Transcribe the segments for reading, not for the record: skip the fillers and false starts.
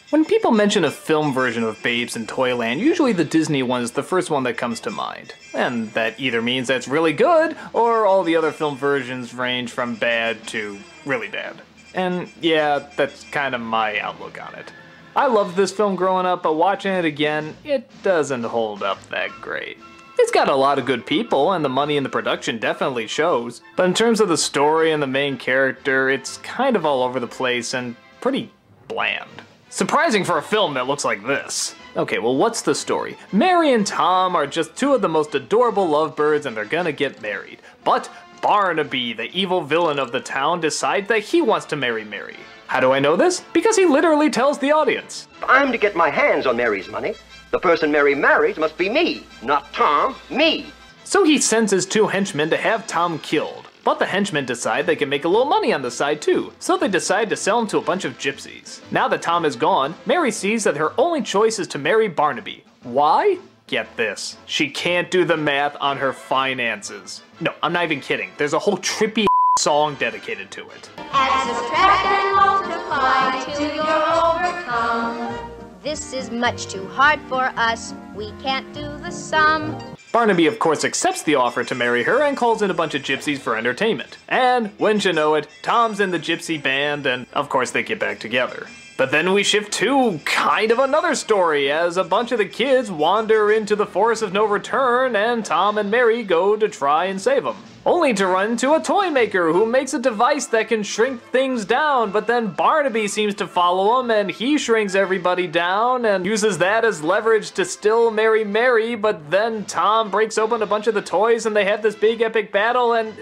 When people mention a film version of Babes in Toyland, usually the Disney one is the first one that comes to mind. And that either means that's really good, or all the other film versions range from bad to really bad. And yeah, that's kind of my outlook on it. I loved this film growing up, but watching it again, it doesn't hold up that great. It's got a lot of good people, and the money in the production definitely shows, but in terms of the story and the main character, it's kind of all over the place and pretty bland. Surprising for a film that looks like this. Okay, well, what's the story? Mary and Tom are just two of the most adorable lovebirds and they're gonna get married. But Barnaby, the evil villain of the town, decides that he wants to marry Mary. How do I know this? Because he literally tells the audience. If I'm to get my hands on Mary's money, the person Mary marries must be me, not Tom, me. So he sends his two henchmen to have Tom killed. But the henchmen decide they can make a little money on the side too, so they decide to sell him to a bunch of gypsies. Now that Tom is gone, Mary sees that her only choice is to marry Barnaby. Why? Get this. She can't do the math on her finances. No, I'm not even kidding. There's a whole trippy song dedicated to it. Add, subtract, and multiply till you're overcome. This is much too hard for us. We can't do the sum. Barnaby, of course, accepts the offer to marry her and calls in a bunch of gypsies for entertainment. And, wouldn't you know it, Tom's in the gypsy band and, of course, they get back together. But then we shift to kind of another story as a bunch of the kids wander into the forest of no return and Tom and Mary go to try and save them. Only to run into a toy maker who makes a device that can shrink things down, but then Barnaby seems to follow him and he shrinks everybody down and uses that as leverage to still marry Mary, but then Tom breaks open a bunch of the toys and they have this big epic battle and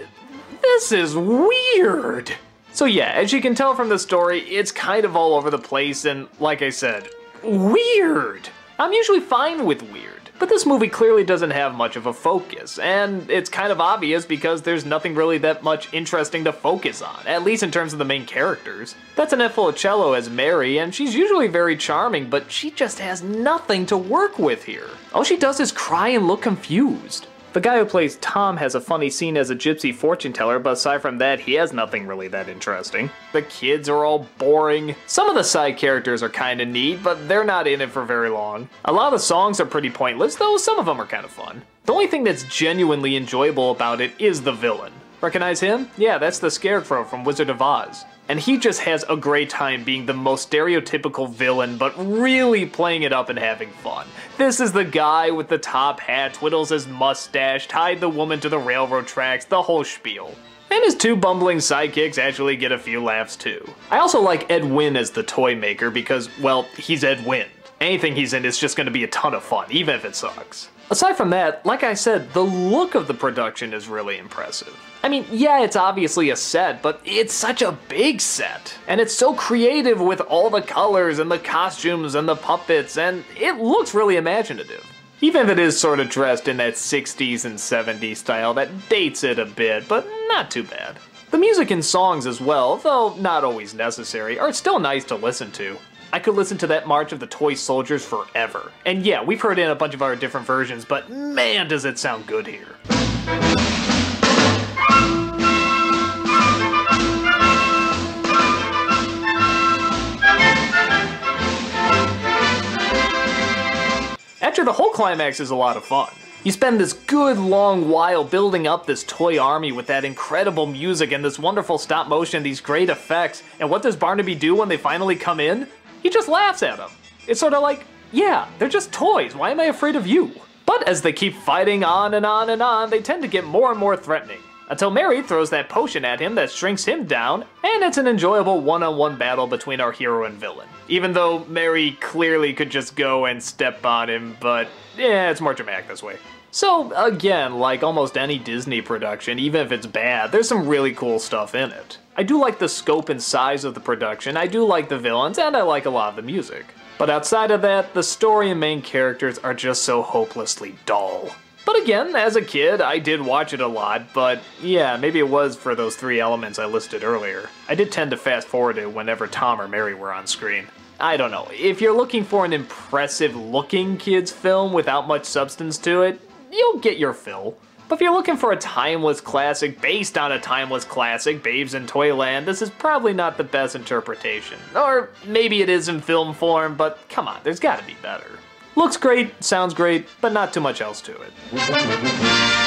this is weird. So yeah, as you can tell from the story, it's kind of all over the place and, like I said, weird. I'm usually fine with weird, but this movie clearly doesn't have much of a focus, and it's kind of obvious because there's nothing really that much interesting to focus on, at least in terms of the main characters. Bethany Filicello as Mary, and she's usually very charming, but she just has nothing to work with here. All she does is cry and look confused. The guy who plays Tom has a funny scene as a gypsy fortune teller, but aside from that, he has nothing really that interesting. The kids are all boring. Some of the side characters are kinda neat, but they're not in it for very long. A lot of the songs are pretty pointless, though some of them are kinda fun. The only thing that's genuinely enjoyable about it is the villain. Recognize him? Yeah, that's the Scarecrow from Wizard of Oz. And he just has a great time being the most stereotypical villain, but really playing it up and having fun. This is the guy with the top hat, twiddles his mustache, tied the woman to the railroad tracks, the whole spiel. And his two bumbling sidekicks actually get a few laughs too. I also like Ed Wynn as the toy maker because, well, he's Ed Wynn. Anything he's in is just gonna be a ton of fun, even if it sucks. Aside from that, like I said, the look of the production is really impressive. I mean, yeah, it's obviously a set, but it's such a big set. And it's so creative with all the colors and the costumes and the puppets, and it looks really imaginative. Even if it is sort of dressed in that 60s and 70s style that dates it a bit, but not too bad. The music and songs as well, though not always necessary, are still nice to listen to. I could listen to that March of the Toy Soldiers forever. And yeah, we've heard it in a bunch of our different versions, but man does it sound good here. After the whole climax is a lot of fun. You spend this good long while building up this toy army with that incredible music and this wonderful stop motion, these great effects, and what does Barnaby do when they finally come in? He just laughs at them. It's sort of like, yeah, they're just toys, why am I afraid of you? But as they keep fighting on and on and on, they tend to get more and more threatening. Until Mary throws that potion at him that shrinks him down, and it's an enjoyable one-on-one battle between our hero and villain. Even though Mary clearly could just go and step on him, but yeah, it's more dramatic this way. So again, like almost any Disney production, even if it's bad, there's some really cool stuff in it. I do like the scope and size of the production, I do like the villains, and I like a lot of the music. But outside of that, the story and main characters are just so hopelessly dull. But again, as a kid, I did watch it a lot, but yeah, maybe it was for those three elements I listed earlier. I did tend to fast forward it whenever Tom or Mary were on screen. I don't know, if you're looking for an impressive looking kids film without much substance to it, you'll get your fill. But if you're looking for a timeless classic based on a timeless classic, Babes in Toyland, this is probably not the best interpretation. Or maybe it is in film form, but come on, there's gotta be better. Looks great, sounds great, but not too much else to it.